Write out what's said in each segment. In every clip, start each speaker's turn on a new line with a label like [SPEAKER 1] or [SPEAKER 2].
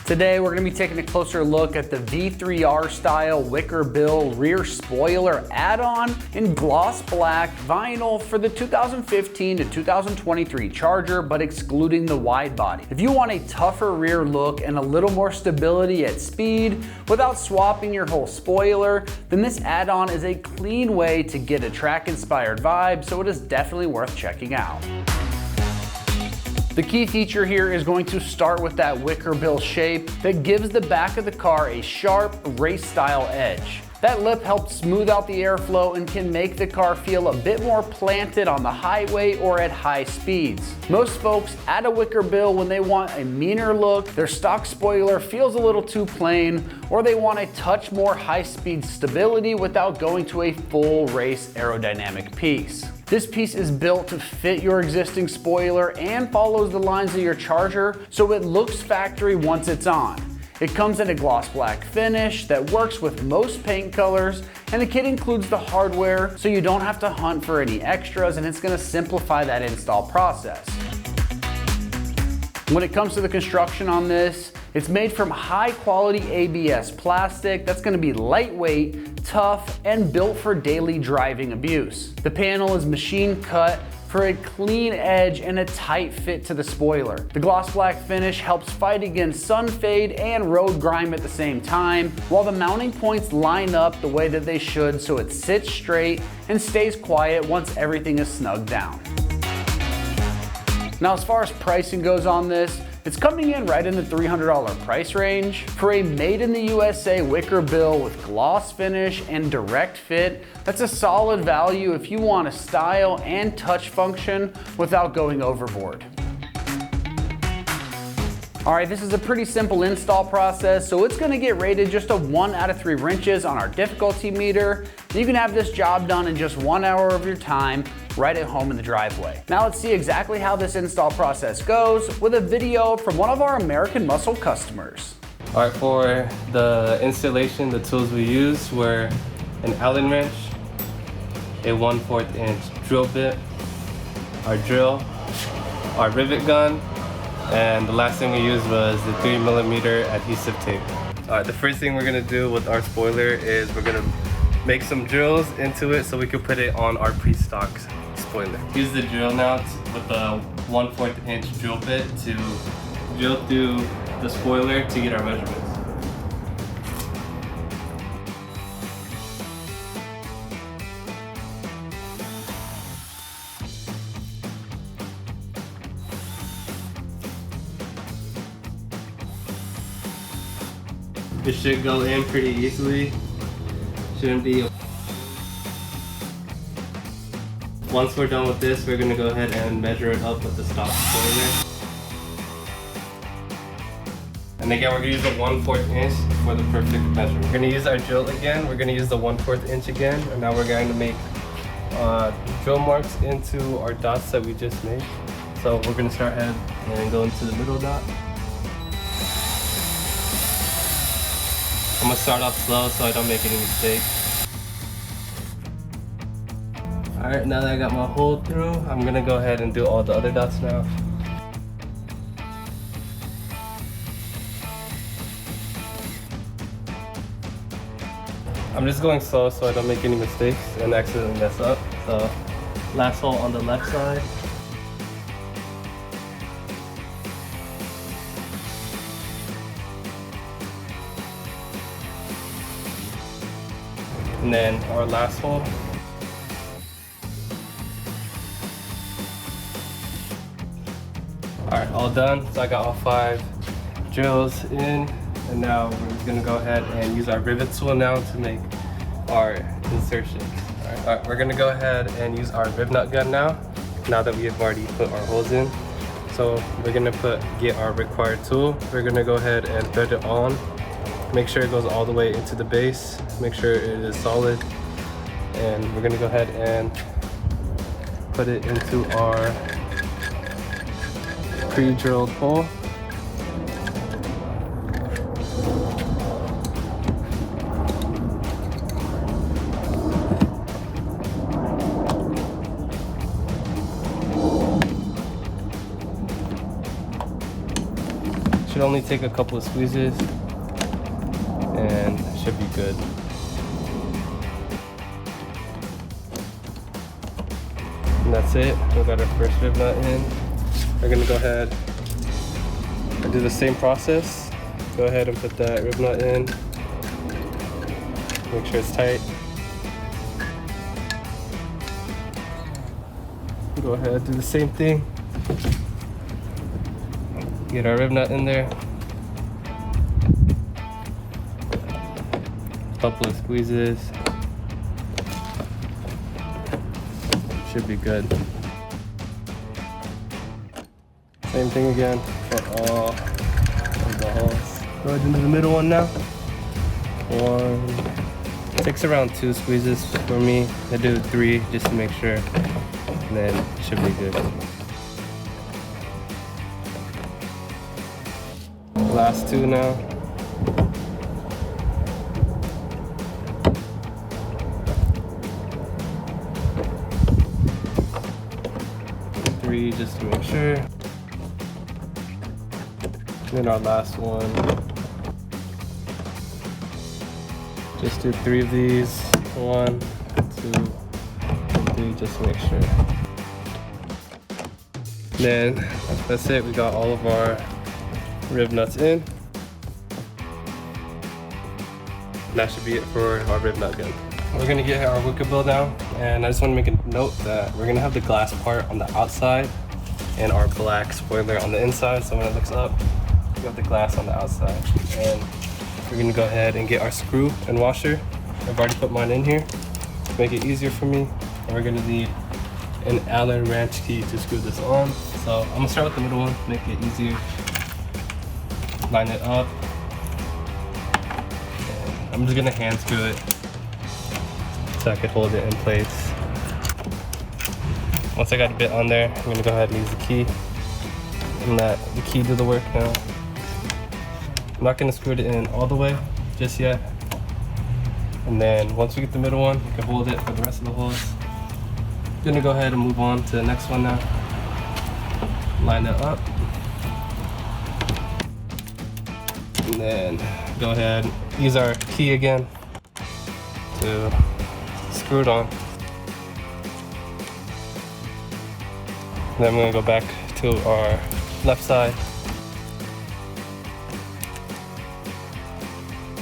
[SPEAKER 1] Today we're going to be taking a closer look at the V3R style wicker bill rear spoiler add-on in gloss black vinyl for the 2015 to 2023 Charger, but excluding the wide body. If you want a tougher rear look and a little more stability at speed without swapping your whole spoiler, then this add-on is a clean way to get a track-inspired vibe, so it is definitely worth checking out. The key feature here is going to start with that wicker bill shape that gives the back of the car a sharp race style edge. That lip helps smooth out the airflow and can make the car feel a bit more planted on the highway or at high speeds. Most folks add a wicker bill when they want a meaner look, their stock spoiler feels a little too plain, or they want a touch more high-speed stability without going to a full race aerodynamic piece. This piece is built to fit your existing spoiler and follows the lines of your Charger, so it looks factory once it's on. It comes in a gloss black finish that works with most paint colors, and the kit includes the hardware so you don't have to hunt for any extras, and it's going to simplify that install process. When it comes to the construction on this, it's made from high quality ABS plastic that's going to be lightweight, tough, and built for daily driving abuse. The panel is machine cut for a clean edge and a tight fit to the spoiler. The gloss black finish helps fight against sun fade and road grime at the same time, while the mounting points line up the way that they should so it sits straight and stays quiet once everything is snugged down. Now, as far as pricing goes on this, it's coming in right in the $300 price range. For a made in the USA wicker bill with gloss finish and direct fit, that's a solid value if you want a style and touch function without going overboard. Alright, this is a pretty simple install process, so it's going to get rated just a 1 out of 3 wrenches on our difficulty meter. You can have this job done in just 1 hour of your time right at home in the driveway. Now let's see exactly how this install process goes with a video from one of our AmericanMuscle customers.
[SPEAKER 2] Alright, for the installation, the tools we used were an Allen wrench, a 1/4 inch drill bit, our drill, our rivet gun, and the last thing we used was the 3mm adhesive tape. Alright, the first thing we're going to do with our spoiler is we're going to make some drills into it so we can put it on our pre-stock spoiler. Use the drill now with the 1/4 inch drill bit to drill through the spoiler to get our measurements. This should go in pretty easily. Shouldn't be. Once we're done with this, we're going to go ahead and measure it up with the stock spoiler. And again, we're going to use the 1/4 inch for the perfect measurement. We're going to use our drill again. We're going to use the 1/4 inch again. And now we're going to make drill marks into our dots that we just made. So we're going to start ahead and go into the middle dot. I'm going to start off slow so I don't make any mistakes. Alright, now that I got my hole through, I'm going to go ahead and do all the other dots now. I'm just going slow so I don't make any mistakes and accidentally mess up. So, last hole on the left side. And then our last hole. Alright, all done. So I got all 5 drills in, and now we're gonna go ahead and use our rivet tool now to make our insertions. Alright, we're gonna go ahead and use our rib nut gun now that we have already put our holes in. So we're gonna get our required tool. We're gonna go ahead and thread it on. Make sure it goes all the way into the base. Make sure it is solid. And we're gonna go ahead and put it into our pre-drilled hole. should only take a couple of squeezes and it should be good. And that's it. We got our first rib nut in. We're gonna go ahead and do the same process. Go ahead and put that rib nut in. Make sure it's tight. Go ahead, do the same thing. Get our rib nut in there. Couple of squeezes. Should be good. Same thing again for all of the holes. Go ahead into the middle one now. One. It takes around 2 squeezes for me. I do 3 just to make sure. And then it should be good. Last 2 now. Just to make sure. Then our last one. Just do 3 of these. 1, 2, 3, just to make sure. Then that's it. We got all of our rib nuts in. That should be it for our rib nut gun. We're gonna get our Wicker bill now, and I just want to make a note that we're gonna have the glass part on the outside and our black spoiler on the inside. So when it looks up, we got the glass on the outside. And we're gonna go ahead and get our screw and washer. I've already put mine in here to make it easier for me. And we're gonna need an Allen wrench key to screw this on. So I'm gonna start with the middle one, make it easier. Line it up. And I'm just gonna hand screw it so I could hold it in place. Once I got a bit on there, I'm gonna go ahead and use the key and let the key do the work now. I'm not gonna screw it in all the way just yet. And then once we get the middle one, we can hold it for the rest of the holes. Gonna go ahead and move on to the next one now. Line it up. And then go ahead, use our key again to screw it on. Then I'm gonna go back to our left side.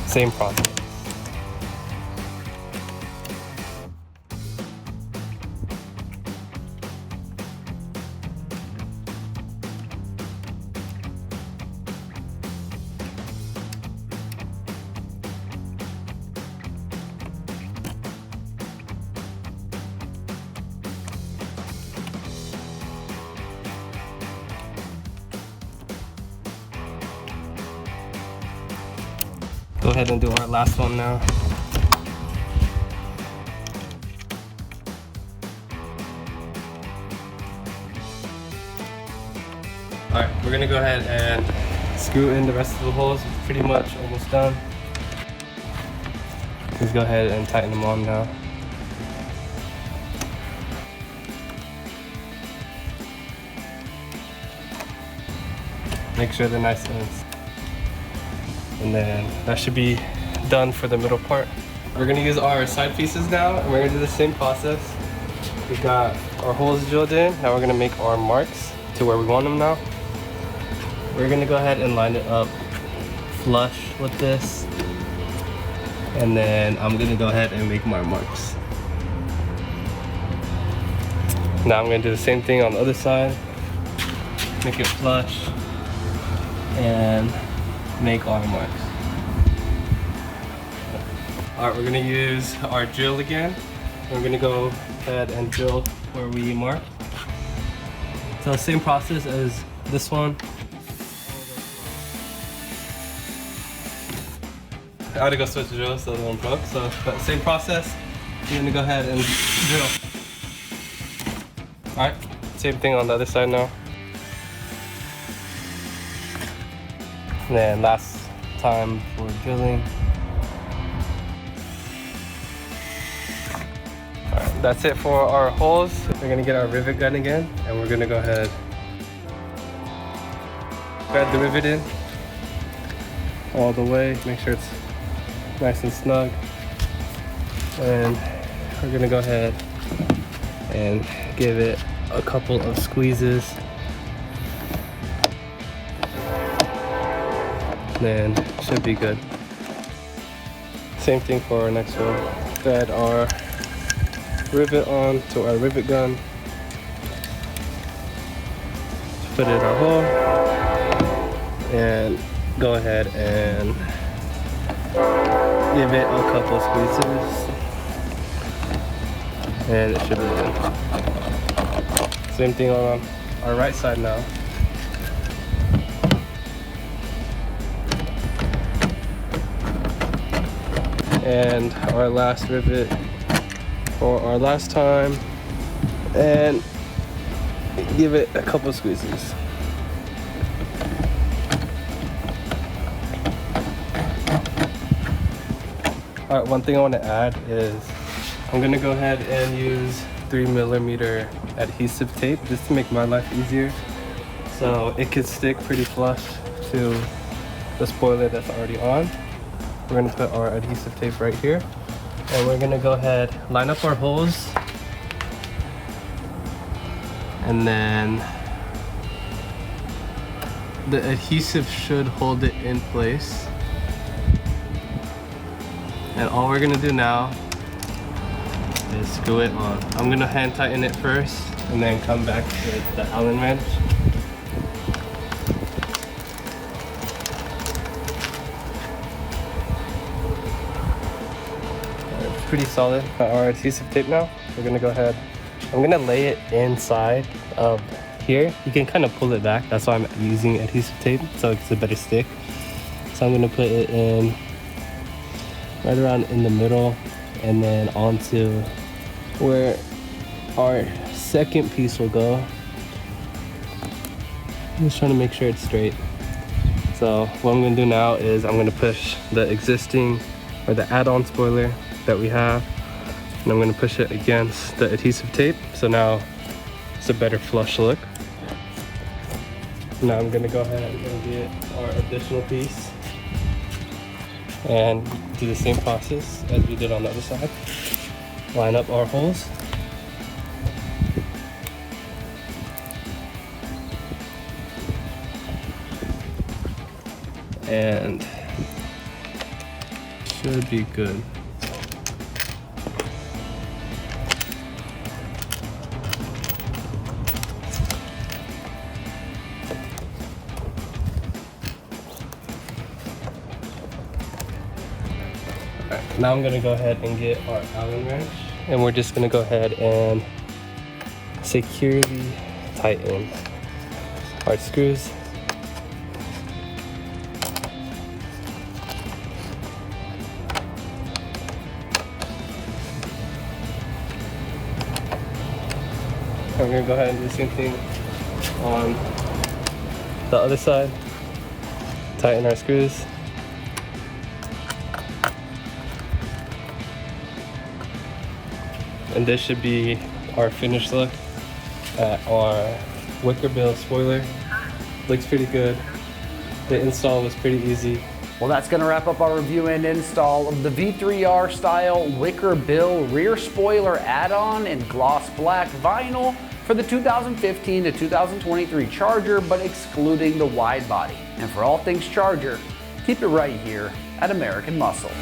[SPEAKER 2] Same process. Go ahead and do our last one now. Alright, we're gonna go ahead and screw in the rest of the holes. It's pretty much almost done. Let's go ahead and tighten them on now. Make sure they're nice and And then that should be done for the middle part. We're gonna use our side pieces now, and we're gonna do the same process. We got our holes drilled in. Now we're gonna make our marks to where we want them now. We're gonna go ahead and line it up flush with this. And then I'm gonna go ahead and make my marks. Now I'm gonna do the same thing on the other side. Make it flush and make our marks. Alright, we're gonna use our drill again. We're gonna go ahead and drill where we mark. So same process as this one. I had to go switch the drill so the one broke. So but same process. You're gonna go ahead and drill. Alright, same thing on the other side now. And then last time for drilling. Alright, that's it for our holes. We're gonna get our rivet gun again, and we're gonna go ahead, thread the rivet in, all the way, make sure it's nice and snug. And we're gonna go ahead and give it a couple of squeezes. Then should be good. Same thing for our next one. Add our rivet on to our rivet gun. Put it in our hole and go ahead and give it a couple squeezes and it should be good. Same thing on our right side now. And our last rivet for our last time, and give it a couple of squeezes. All right, one thing I want to add is I'm gonna go ahead and use 3mm adhesive tape just to make my life easier, so it could stick pretty flush to the spoiler that's already on. We're gonna put our adhesive tape right here, and we're gonna go ahead, line up our holes, and then the adhesive should hold it in place. And all we're gonna do now is screw it on. I'm gonna hand tighten it first, and then come back with the Allen wrench. Pretty solid. Our adhesive tape now, we're gonna go ahead, I'm gonna lay it inside of here. You can kind of pull it back, that's why I'm using adhesive tape, so it's a better stick. So I'm gonna put it in right around in the middle, and then onto where our second piece will go. I'm just trying to make sure it's straight. So what I'm gonna do now is I'm gonna push the existing, or the add-on spoiler that we have, and I'm going to push it against the adhesive tape, so now it's a better flush look. Now I'm going to go ahead and get our additional piece and do the same process as we did on the other side. Line up our holes, and should be good. Now I'm gonna go ahead and get our Allen wrench, and we're just gonna go ahead and securely tighten our screws. And we're gonna go ahead and do the same thing on the other side. Tighten our screws. And this should be our finished look at our Wicker bill spoiler. Looks pretty good. The install was pretty easy.
[SPEAKER 1] Well, that's going to wrap up our review and install of the V3R style Wicker bill rear spoiler add-on in gloss black vinyl for the 2015 to 2023 Charger, but excluding the wide body. And for all things Charger, keep it right here at American Muscle.